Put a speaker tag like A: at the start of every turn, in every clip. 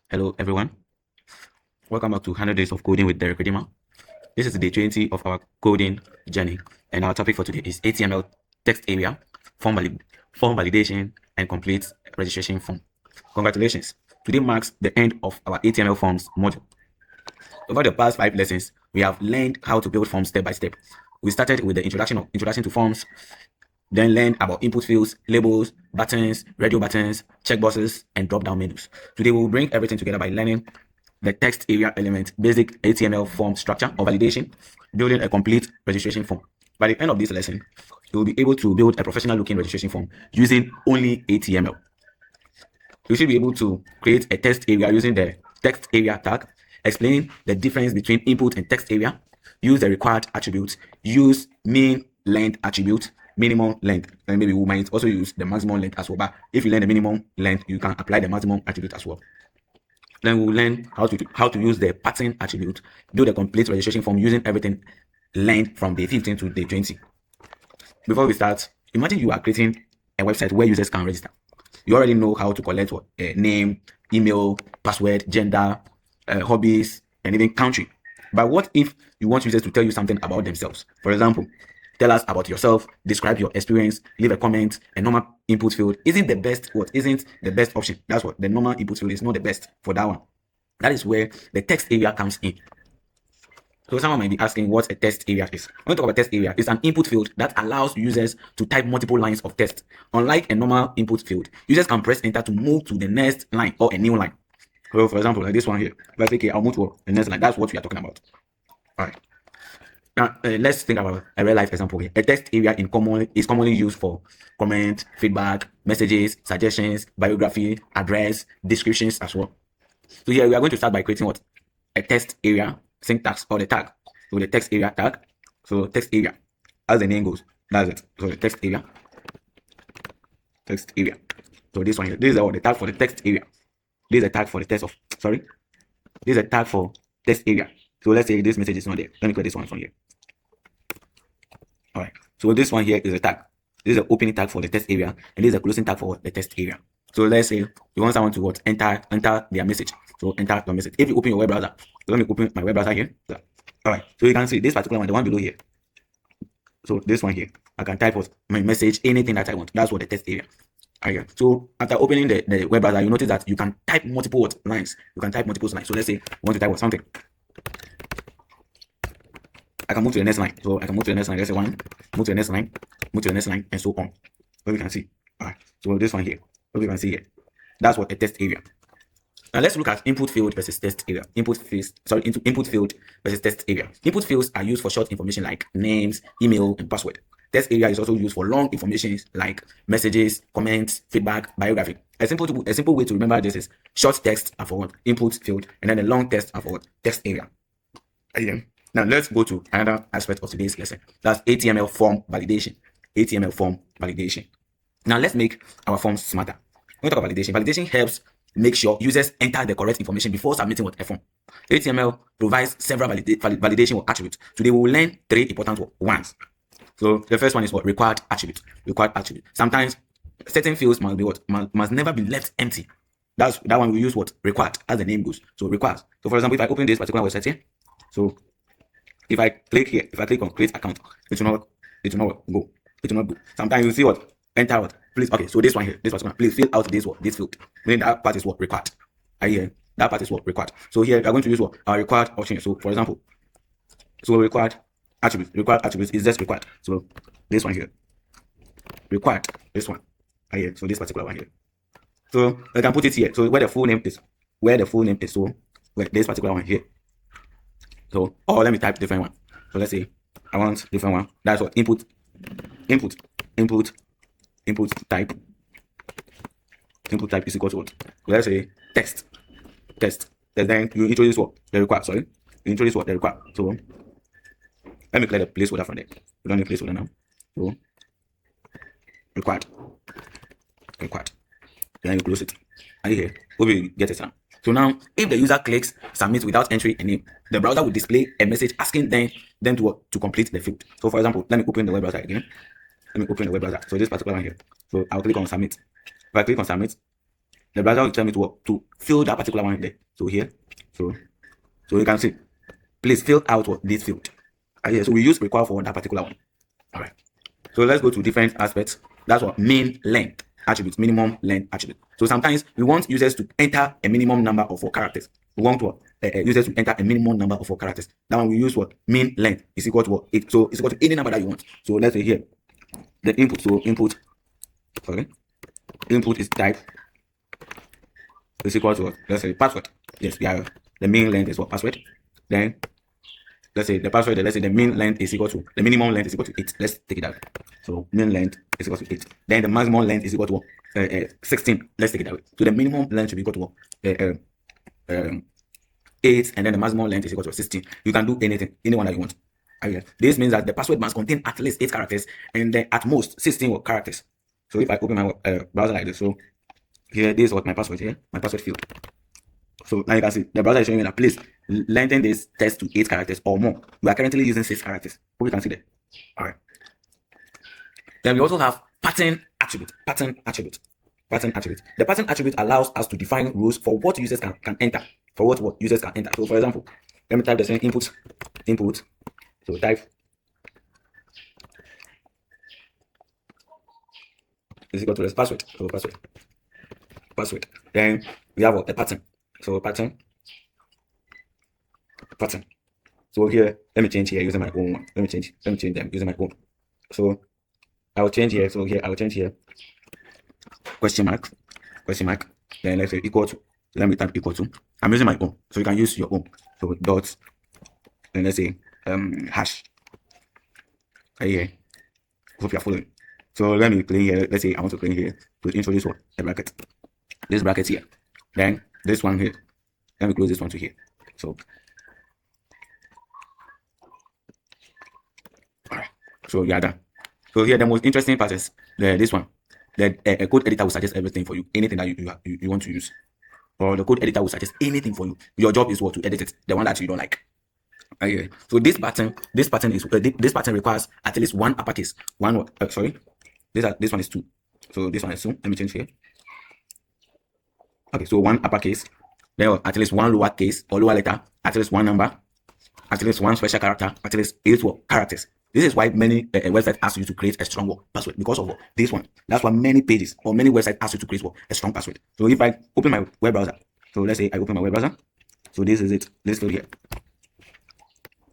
A: Hello everyone, welcome back to 100 Days of Coding with Derrick-Redeemer. This is day 20 of our coding journey, and our topic for today is HTML text area, form validation, and complete registration form. Congratulations, today marks the end of our HTML forms module. Over the past 5 lessons, we have learned how to build forms step by step. We started with the introduction to forms, then learned about input fields, labels, buttons, radio buttons, checkboxes, and drop-down menus. Today, we will bring everything together by learning the text area element, basic HTML form structure or validation, building a complete registration form. By the end of this lesson, you will be able to build a professional-looking registration form using only HTML. You should be able to create a text area using the text area tag, explain the difference between input and text area, use the required attributes, use min length attribute, minimum length, and maybe we might also use the maximum length as well. But if you learn the minimum length, you can apply the maximum attribute as well. Then we'll learn how to use the pattern attribute, build a complete registration form using everything learned from day 15 to day 20. Before we start, imagine you are creating a website where users can register. You already know how to collect what name, email, password, gender, hobbies, and even country. But what if you want users to tell you something about themselves? For example, tell us about yourself, describe your experience, leave a comment. A normal input field isn't the best option. That's what the normal input field is not the best for that one. That is where the text area comes in. So someone might be asking what a text area is. When we talk about text area, it's an input field that allows users to type multiple lines of text. Unlike a normal input field, users can press enter to move to the next line or a new line. So for example, like this one here, let's say, I'll move to the next line. That's what we are talking about. All right. Now, let's think about a real life example here. A text area is commonly used for comment, feedback, messages, suggestions, biography, address, descriptions as well. So here we are going to start by creating what? A text area syntax or the tag. So the text area tag. So text area, as the name goes, that's it. So the text area. Text area. So this one here, this is the tag for the text area. This is a tag for the text of, sorry. This is a tag for text area. So let's say this message is not there. Let me create this one from here. All right. So this one here is a tag. This is an opening tag for the text area, and this is a closing tag for the text area. So let's say you want someone to what? Enter their message. So enter the message. If you open your web browser, so let me open my web browser here. So, all right. So you can see this particular one, the one below here. So this one here, I can type out my message, anything that I want. That's what the text area. Right. So after opening the web browser, you notice that you can type multiple lines. You can type multiple lines. So let's say you want to type something. I can move to the next line. So I can move to the next line. Let's say one, move to the next line, move to the next line, and so on. So you can see. All right. So this one here. So you can see here. That's what a text area. Now let's look at input field versus text area. Input field versus text area. Input fields are used for short information like names, email, and password. Text area is also used for long information like messages, comments, feedback, biography. A simple way to remember this is short text are for what? Input field, and then the long text are for what? Text area. Again. Now let's go to another aspect of today's lesson. That's HTML form validation. HTML form validation. Now let's make our forms smarter. When we talk about validation, validation helps make sure users enter the correct information before submitting what a form. HTML provides several validation attributes. Today we will learn 3 important ones. So the first one is what? Required attribute. Required attribute. Sometimes certain fields must be what? Must never be left empty. That one we use what? Required, as the name goes. So required. So for example, if I open this particular website here, so if I click here, if I click on create account, it will not go. Sometimes you see what? Enter what? Please, okay, so this one here, this particular, please fill out this field. Meaning that part is what? Required. That part is what? Required. So here we are going to use what? Our required option. So for example, so required attributes is just required. So this one here. Required. This one. So this particular one here. So I can put it here. So where the full name is. So where this particular one here. So, or let me type different one. So let's say I want different one. That's what input type. Input type is equal to what? So let's say text. Then you introduce what? The required. Sorry, you introduce what? The required. So let me clear the placeholder from there. We don't need placeholder now. So required. Then you close it. And here, hope you get it now. So now, if the user clicks submit without entering a name, the browser will display a message asking them to complete the field. So for example, let me open the web browser again. So this particular one here. So I'll click on submit. If I click on submit, the browser will tell me to fill that particular one there. So here, so you can see, please fill out this field. Yeah, so we use require for that particular one. All right. So let's go to different aspects. That's what min length attribute, minimum length attribute. So sometimes we want users to enter a minimum number of 4 characters. We want users to enter a minimum number of 4 characters. That one we use what min length is equal to what 8. So it's equal to any number that you want. So let's say here the input. So input is type is equal to what? Let's say password. Yes, we are the min length is what password. Then let's say the password, let's say the min length is equal to, the minimum length is equal to 8. Let's take it out. So min length is equal to 8. Then the maximum length is equal to 16. Let's take it out. So the minimum length should be equal to 8, and then the maximum length is equal to 16. You can do anything, anyone that you want. This means that the password must contain at least 8 characters and then at most 16 characters. So if I open my browser like this, so here, this is what my password here, my password field. So now you can see the browser is showing me that please lengthen this text to 8 characters or more. We are currently using 6 characters. Hope you can see that. All right. Then we also have pattern attribute. Pattern attribute. The pattern attribute allows us to define rules for what users can enter. For what users can enter. So for example, let me type the same input. So type is equal to this password. So password. Then we have a pattern. So pattern. So here, let me change here using my own one. Let me change them using my own. So I will change here. So here I will change here question mark. Then let's say equal to. Let me type equal to. I'm using my own, so you can use your own. So dot. Then let's say hash. Here. Hope you are following. So let me play here. Let's say I want to play here to introduce what a bracket. This bracket here. Then this one here. Let me close this one to here. So alright. So yeah, done. So here the most interesting part is this one. The code editor will suggest everything for you, anything that you want to use, or the code editor will suggest anything for you. Your job is what to edit it, the one that you don't like. Okay. So this pattern requires at least one uppercase. This one is 2. So this one is 2. Let me change here. Okay, so one uppercase, then at least one lowercase or lower letter, at least one number, at least one special character, at least 8 characters. This is why many websites ask you to create a strong password because of this one. That's why many pages or many websites ask you to create a strong password. So if I open my web browser, so let's say I open my web browser, so this is it. Let's go here.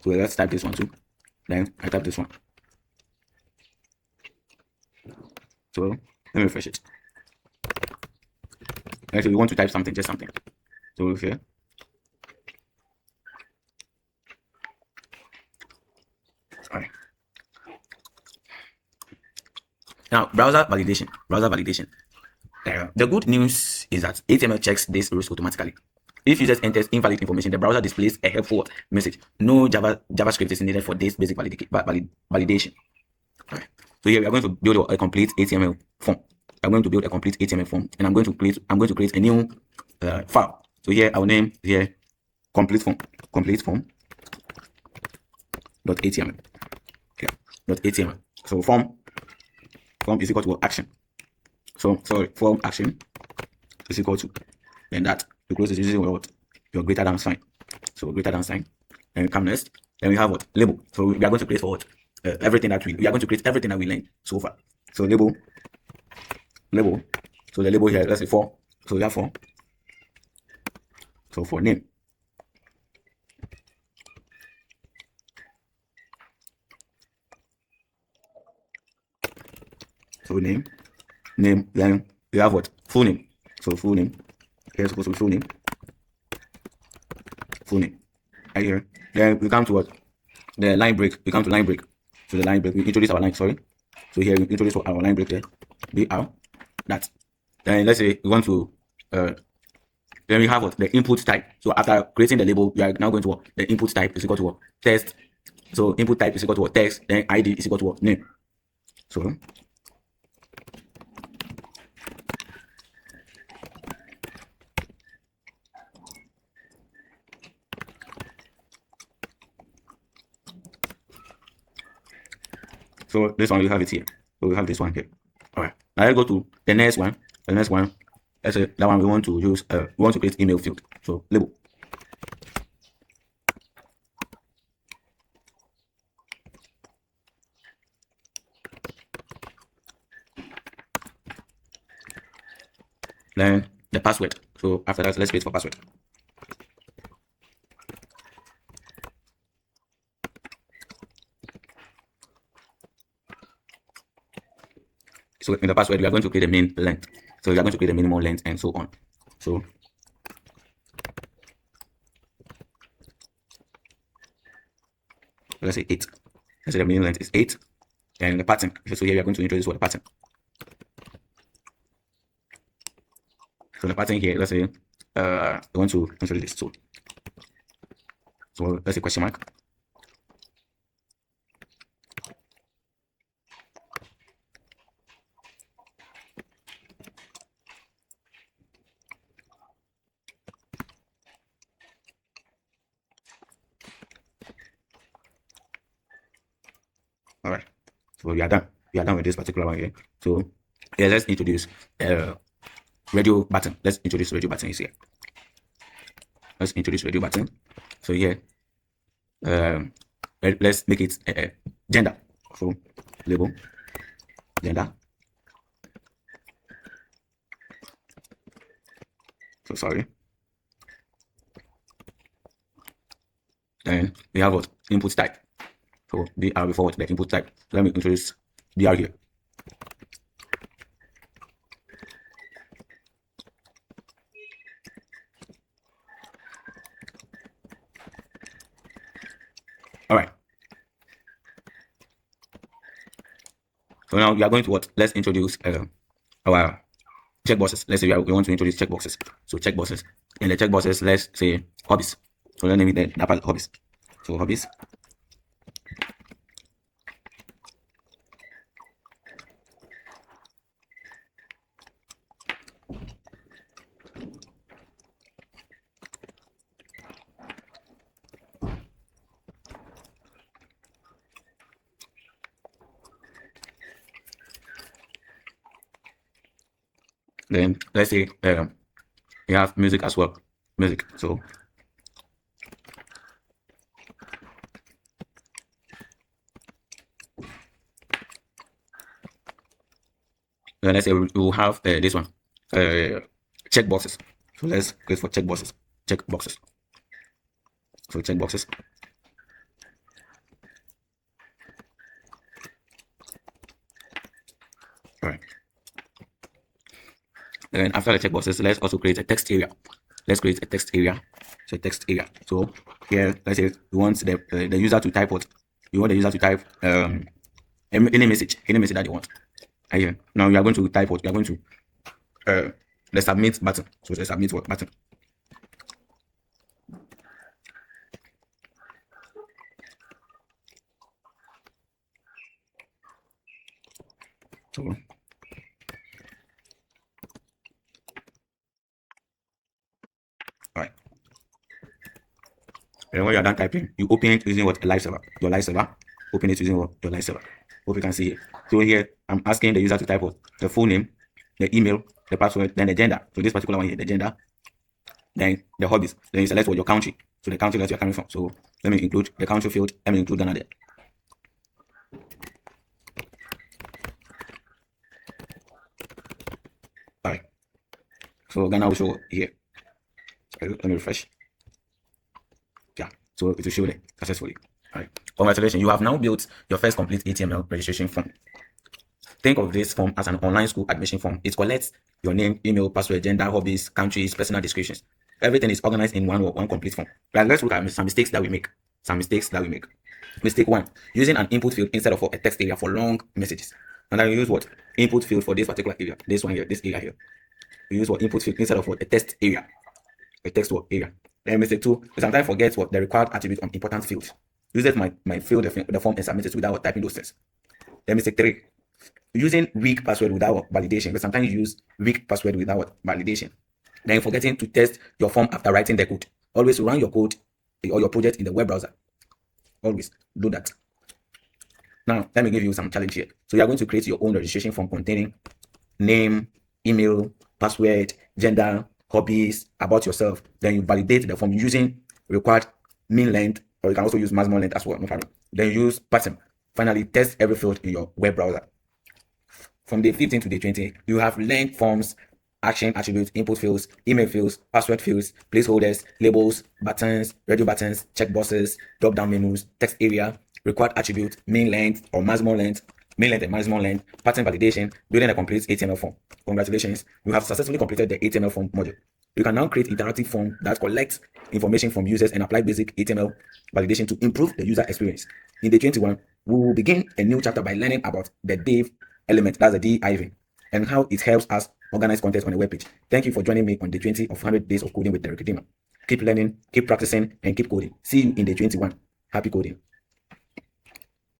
A: So let's type this one too. Then I type this one. So let me refresh it. Actually, we want to type something, just something. So here. Alright. Now, browser validation. The good news is that HTML checks these rules automatically. If users enters invalid information, the browser displays a helpful message. No JavaScript is needed for this basic validation. Alright. So here we are going to build a complete HTML form. I'm going to build a complete HTML form, and I'm going to create a new file. So here I'll name here complete form .html. .html. So form is equal to action. So sorry, form action is equal to, then that you close it using what your greater than sign. So greater than sign. Then we come next. Then we have what label. So we are going to create for what everything that we are going to create everything that we learned so far. So label. So the label here, let's say 4. So we have 4. So for name. So name. Then we have what full name. So full name. Here's supposed to be full name. Right here. Then we come to what the line break. We come to line break. So the line break. We introduce our line. Sorry. So here we introduce our line break there. BR. That. Then let's say we want to then we have what the input type. So after creating the label, we are now going to what the input type is equal to what text. So input type is equal to what text. Then ID is equal to what name. So this one we have it here. So we have this one here. All right. Now let's go to the next one. let's say that one we want to use we want to create email field. So label. Then the password. So after that, let's wait for password. So in the password, we are going to create a main length. So we are going to create a minimum length and so on. So let's say 8. Let's say the minimum length is 8. And the pattern. So here we are going to introduce what the pattern. So the pattern here, let's say we want to introduce this. So let's say question mark. All right, so we are done. We are done with this particular one here. So yeah, let's introduce radio button. Let's introduce radio button here. Let's introduce radio button. So here, let's make it gender. So label gender. So sorry. Then we have what input type. So BR before the input type. So let me introduce BR here. All right. So now we are going to what? Let's introduce our checkboxes. Let's say we want to introduce checkboxes. So checkboxes. In the checkboxes, let's say hobbies. So let's name it the hobbies. So hobbies. Then let's say we have music as well. Music. So then let's say we will have this one checkboxes. So let's go for checkboxes. Checkboxes. So checkboxes. All right. And after the checkboxes, let's also create a text area. Let's create a text area. So text area. So here, let's say we want the user to type what? You want the user to type any message that you want. And here, now we are going to type what? We are going to the submit button. So the submit what button. So all right. And when you are done typing, you open it using what? A live server. Your live server. Open it using what? Your live server. Hope you can see it. So here, I'm asking the user to type what? The full name, the email, the password, then the gender. So this particular one here, the gender, then the hobbies. Then you select what your country. So the country that you're coming from. So let me include the country field. Let me include Ghana there. All right. So Ghana will show here. Let me refresh. Yeah. So it will show there successfully. All right. Congratulations. You have now built your first complete HTML registration form. Think of this form as an online school admission form. It collects your name, email, password, gender, hobbies, countries, personal descriptions. Everything is organized in one complete form. Right, let's look at some mistakes that we make. Mistake 1, using an input field instead of a text area for long messages. And I use what? Input field for this particular area. This one here, this area here. We use what? Input field instead of what? A text area. A text what? Area. Then mistake 2, we sometimes forget what? The required attribute on important fields. Uses might fill the form and submit it without typing those things. Then mistake 3, using weak password without validation. But sometimes you use weak password without validation. Then forgetting to test your form after writing the code. Always run your code or your project in the web browser. Always do that. Now, let me give you some challenge here. So you are going to create your own registration form containing name, email, password, gender, hobbies, about yourself. Then you validate the form using required min length, or you can also use maximum length as well. No problem. Then you use pattern. Finally, test every field in your web browser. From day 15 to day 20, you have length forms, action attributes, input fields, email fields, password fields, placeholders, labels, buttons, radio buttons, checkboxes, drop-down menus, text area, required attribute, min length or maximum length, min length and maximum length, pattern validation, building a complete HTML form. Congratulations, you have successfully completed the HTML form module. You can now create interactive form that collects information from users and apply basic HTML validation to improve the user experience. In day 21, we will begin a new chapter by learning about the div element, that's the div, and how it helps us organize content on a web page. Thank you for joining me on day 20 of 100 Days of Coding with Derrick-Redeemer. Keep learning, keep practicing, and keep coding. See you in day 21. Happy coding.